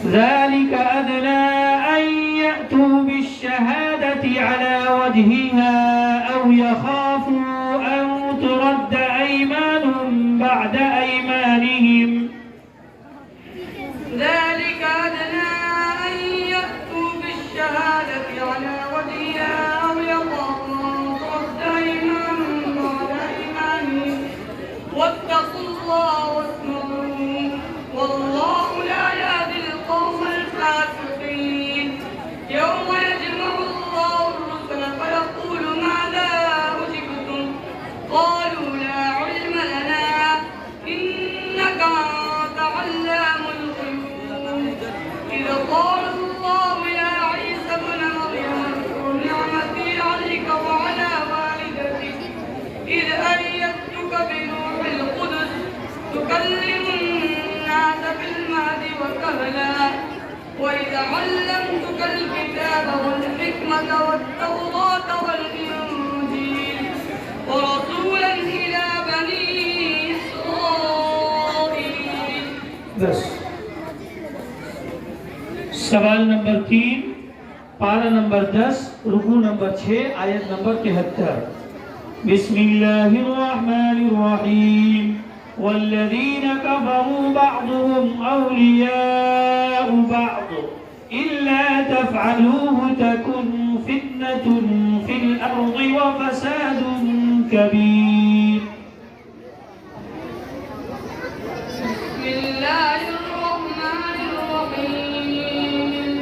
ذلك أدنى أن يأتوا بالشهادة على وجهها أو يخافوا أن ترد أيمان بعد أيمانهم ذلك أدنى أن يأتوا بالشهادة على وجهها أو يخافوا أن ترد أيمان بعد أيمانهم واتقوا الله واسمعوا والله لا يهدي القوم الفاسقين. يوم يجمع الله الرسل فيقول ماذا أجبتم قالوا لا علم لنا إنك أنت علام الغيوب. إذ قال الله يا عيسى ابن مريم اذكر نعمتي عليك وعلى والدتك إذ أيدتك بروح القدس تكلم الناس بالمهد وكهلا وإذ علمتك الكتاب والحكمة والتوراة والإنجيل ورسولا إلى بني إسرائيل. بس सवाल नंबर 3 पारा नंबर 10 रुकू नंबर 6 आयत नंबर 73 बिस्मिल्लाहिर्रहमानिर्रहीम والذين كفروا بعضهم أولياء بعض إلا تفعلوه تكن فتنة في الأرض وفساد كبير. بسم الله الرحمن الرحيم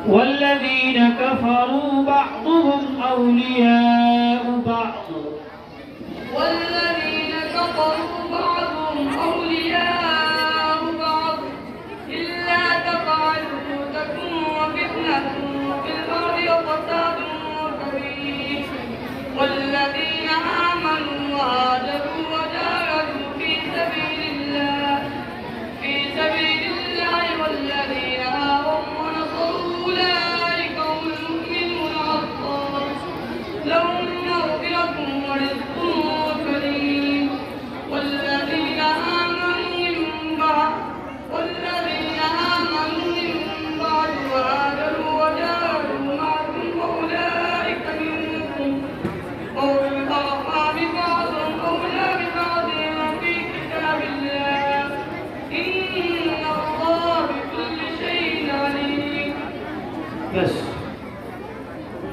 والذين كفروا بعضهم أولياء بعض والذين